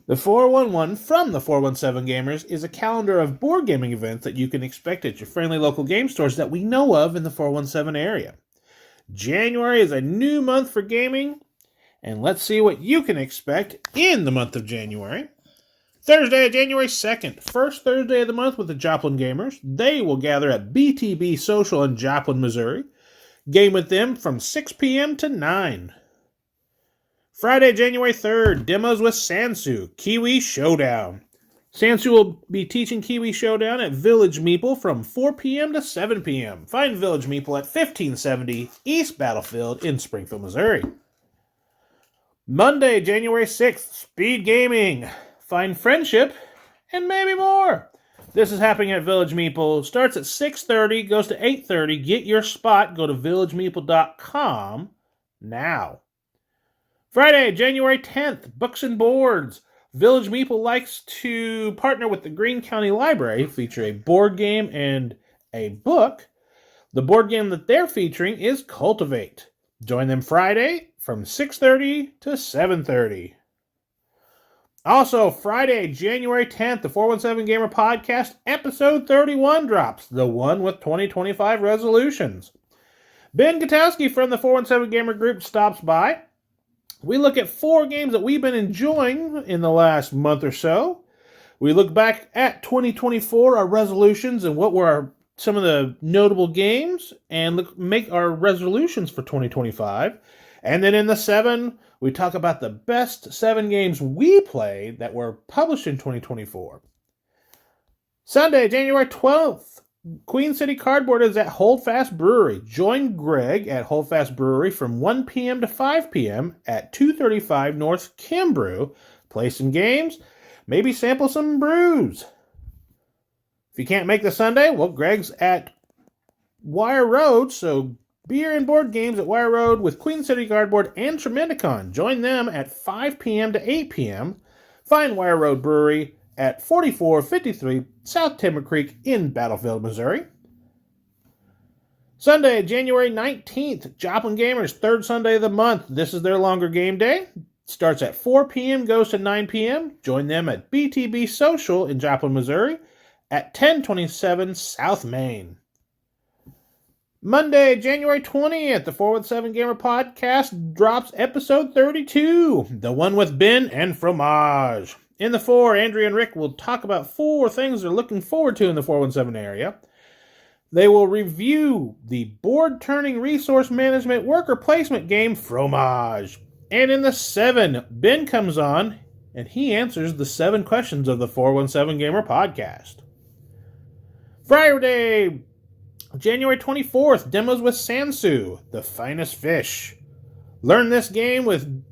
The 411 from the 417 Gamers is a calendar of board gaming events that you can expect at your friendly local game stores that we know of in the 417 area. January is a new month for gaming, and let's see what you can expect in the month of January. Thursday, January 2nd, first Thursday of the month with the Joplin Gamers. They will gather at BTB Social in Joplin, Missouri. Game with them from 6 p.m. to 9. Friday, January 3rd, demos with Saunsu, Kiwi Showdown. Saunsu will be teaching Kiwi Showdown at Village Meeple from 4 p.m. to 7 p.m. Find Village Meeple at 1570 East Battlefield in Springfield, Missouri. Monday, January 6th, Speed Gaming. Find friendship and maybe more. This is happening at Village Meeple. Starts at 6:30, goes to 8:30. Get your spot. Go to villagemeeple.com now. Friday, January 10th, Books and Boards. Village Meeple likes to partner with the Greene County Library, feature a board game and a book. The board game that they're featuring is Cultivate. Join them Friday from 6:30 to 7:30. Also, Friday, January 10th, the 417 Gamer Podcast, episode 31 drops, the one with 2025 resolutions. Ben Gutowski from the 417 Gamer Group stops by. We look at 4 games that we've been enjoying in the last month or so. We look back at 2024, our resolutions, and what were some of the notable games, and make our resolutions for 2025. And then in the 7, we talk about the best 7 games we played that were published in 2024. Sunday, January 12th, Queen City Carboard is at Holdfast Brewery. Join Greg at Holdfast Brewery from 1 p.m. to 5 p.m. at 235 North Kimbrough. Play some games, maybe sample some brews. If you can't make the Sunday, well, Greg's at Wire Road, so beer and board games at Wire Road with Queen City Carboard and Tremendicon. Join them at 5 p.m. to 8 p.m. Find Wire Road Brewery at 4453 South Timber Creek in Battlefield, Missouri. Sunday, January 19th, Joplin Gamers, third Sunday of the month. This is their longer game day. Starts at 4 p.m., goes to 9 p.m. Join them at BTB Social in Joplin, Missouri at 1027 South Main. Monday, January 20th, the 417 Gamer Podcast drops episode 32, the one with Ben and Fromage. In the 4, Andrea and Rick will talk about 4 things they're looking forward to in the 417 area. They will review the board-turning resource management worker placement game Fromage. And in the 7, Ben comes on and he answers the 7 questions of the 417 Gamer Podcast. Friday, January 24th, demos with Saunsu, the finest fish. Learn this game with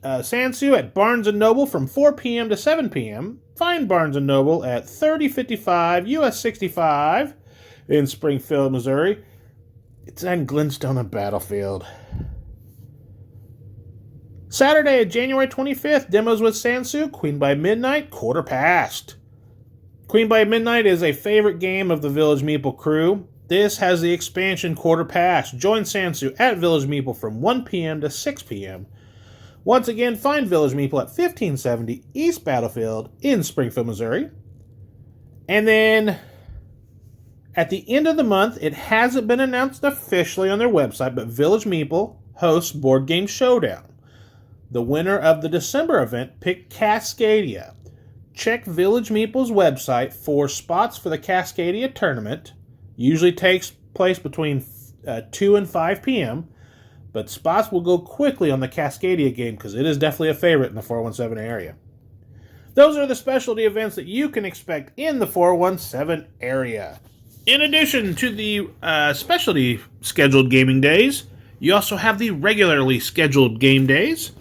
Saunsu at Barnes & Noble from 4 p.m. to 7 p.m. Find Barnes & Noble at 3055 US 65 in Springfield, Missouri. It's on Glenstone and Battlefield. Saturday, January 25th, demos with Saunsu, Queen by Midnight, quarter past. Queen by Midnight is a favorite game of the Village Meeple crew. This has the expansion quarter past. Join Saunsu at Village Meeple from 1 p.m. to 6 p.m. Once again, find Village Meeple at 1570 East Battlefield in Springfield, Missouri. And then, at the end of the month, it hasn't been announced officially on their website, but Village Meeple hosts Board Game Showdown. The winner of the December event picked Cascadia. Check Village Meeple's website for spots for the Cascadia tournament. Usually takes place between 2 and 5 p.m., but spots will go quickly on the Cascadia game because it is definitely a favorite in the 417 area. Those are the specialty events that you can expect in the 417 area. In addition to the specialty scheduled gaming days, you also have the regularly scheduled game days.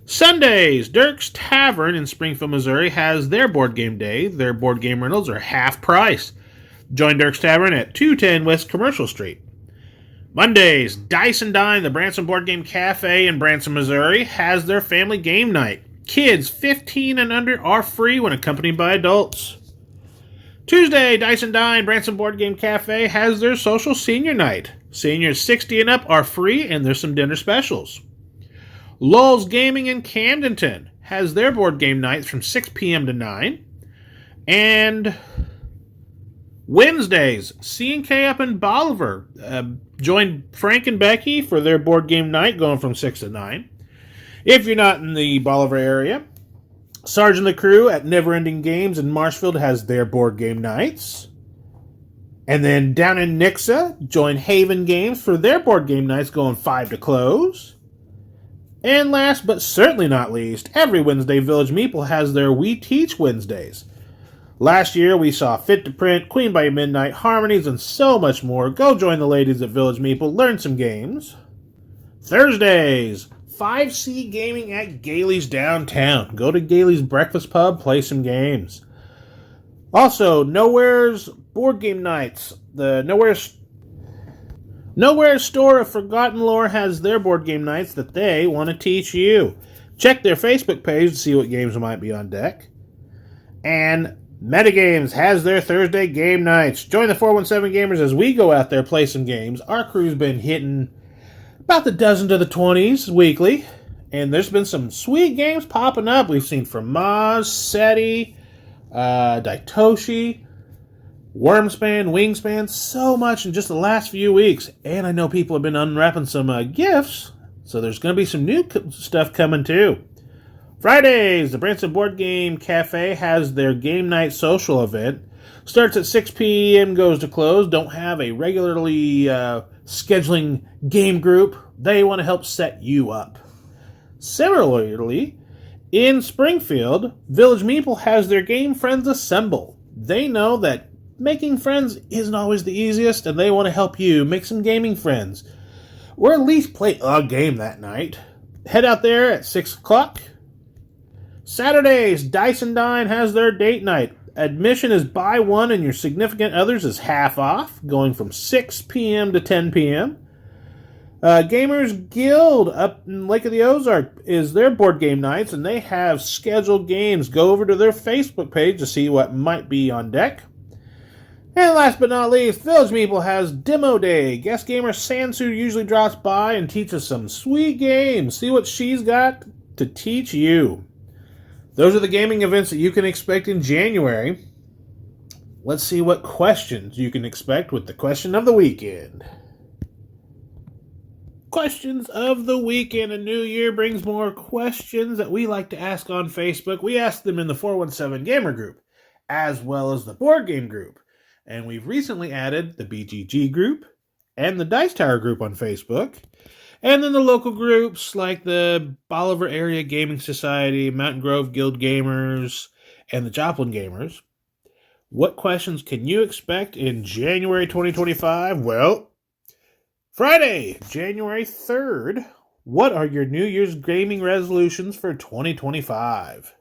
Sundays, Dirk's Tavern in Springfield, Missouri has their board game day. Their board game rentals are half price. Join Dirk's Tavern at 210 West Commercial Street. Mondays, Dice and Dine, the Branson Board Game Cafe in Branson, Missouri, has their family game night. Kids 15 and under are free when accompanied by adults. Tuesday, Dice and Dine, Branson Board Game Cafe has their social senior night. Seniors 60 and up are free and there's some dinner specials. Lulz Gaming in Camdenton has their board game nights from 6 p.m. to 9. And Wednesdays, C&K up in Bolivar. Join Frank and Becky for their board game night going from 6 to 9. If you're not in the Bolivar area, Sergeant the Crew at Neverending Games in Marshfield has their board game nights. And then down in Nixa, join Haven Games for their board game nights going 5 to close. And last but certainly not least, every Wednesday Village Meeple has their We Teach Wednesdays. Last year we saw Fit to Print, Queen by Midnight, Harmonies, and so much more. Go join the ladies at Village Meeple, learn some games. Thursdays, 5C Gaming at Gailey's downtown. Go to Gailey's Breakfast Pub, play some games. Also, Nowhere's Board Game Nights. The Nowhere Store of Forgotten Lore has their board game nights that they want to teach you. Check their Facebook page to see what games might be on deck. And Metagames has their Thursday game nights. Join the 417Gamers as we go out there play some games. Our crew's been hitting about the dozen to the 20s weekly, and there's been some sweet games popping up. We've seen from Maz, SETI, Daitoshi, Wormspan, Wingspan, so much in just the last few weeks. And I know people have been unwrapping some gifts, so there's going to be some new stuff coming too. Fridays, the Branson Board Game Cafe has their game night social event. Starts at 6 p.m., goes to close. Don't have a regularly scheduling game group. They want to help set you up. Similarly, in Springfield, Village Meeple has their Game Friends Assemble. They know that making friends isn't always the easiest, and they want to help you make some gaming friends. Or at least play a game that night. Head out there at 6 o'clock. Saturdays, Dice and Dine has their date night. Admission is buy one and your significant others is half off, going from 6 p.m. to 10 p.m. Gamers Guild up in Lake of the Ozark is their board game nights, and they have scheduled games. Go over to their Facebook page to see what might be on deck. And last but not least, Village Meeple has Demo Day. Guest gamer Saunsu usually drops by and teaches some sweet games. See what she's got to teach you. Those are the gaming events that you can expect in January. Let's see what questions you can expect with the question of the weekend. Questions of the weekend. A new year brings more questions that we like to ask on Facebook. We ask them in the 417 Gamer group, as well as the board game group. And we've recently added the BGG group and the Dice Tower group on Facebook. And then the local groups like the Bolivar Area Gaming Society, Mountain Grove Guild Gamers, and the Joplin Gamers. What questions can you expect in January 2025? Well, Friday, January 3rd. What are your New Year's gaming resolutions for 2025?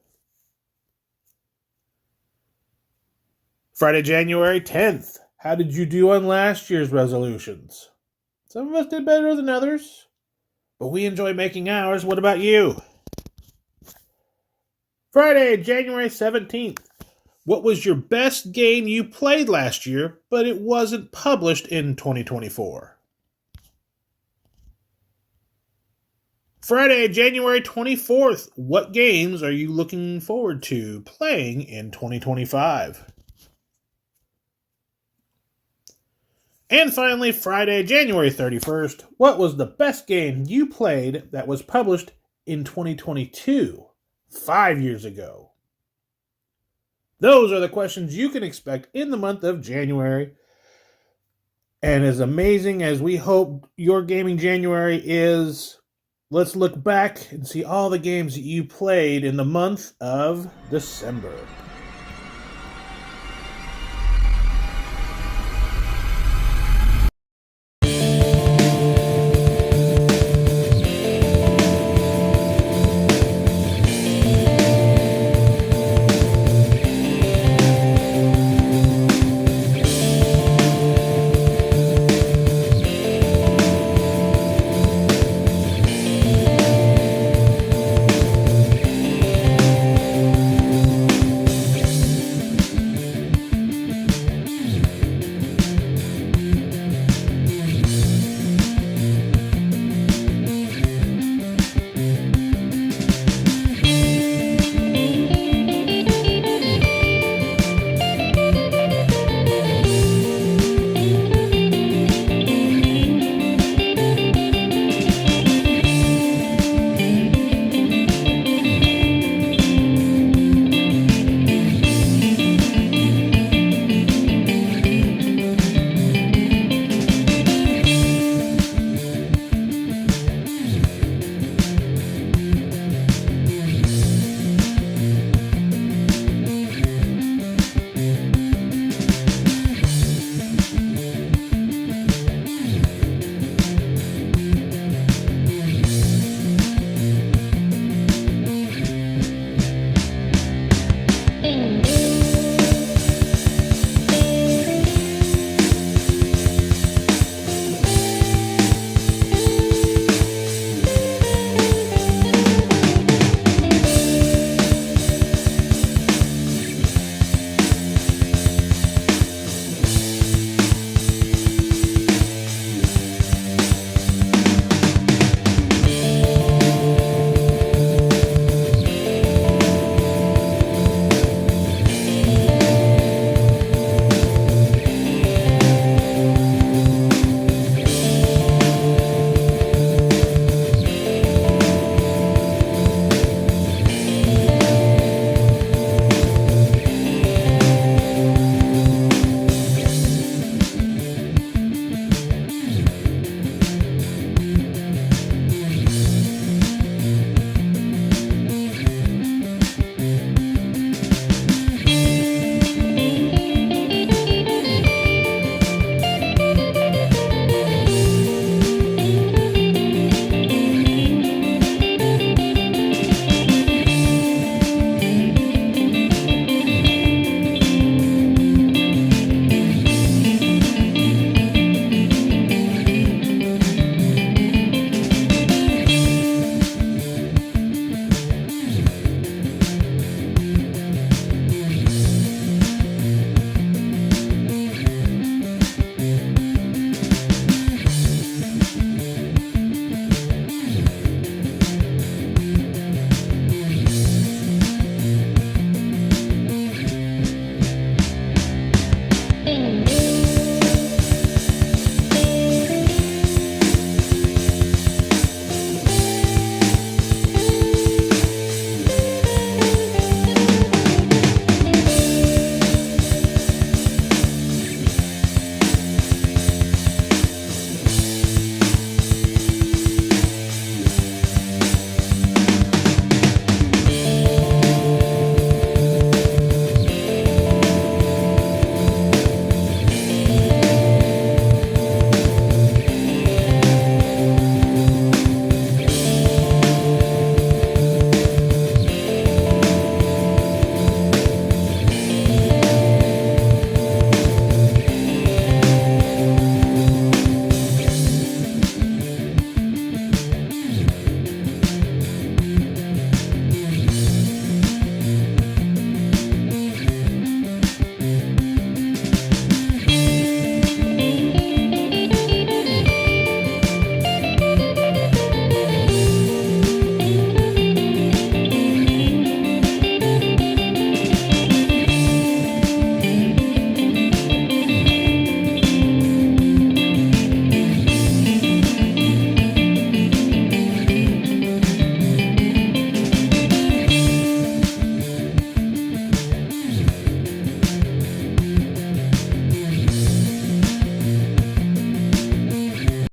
Friday, January 10th. How did you do on last year's resolutions? Some of us did better than others, but we enjoy making ours. What about you? Friday, January 17th. What was your best game you played last year, but it wasn't published in 2024? Friday, January 24th. What games are you looking forward to playing in 2025? And finally, Friday, January 31st, what was the best game you played that was published in 2022, 5 years ago? Those are the questions you can expect in the month of January. And as amazing as we hope your gaming January is, let's look back and see all the games that you played in the month of December.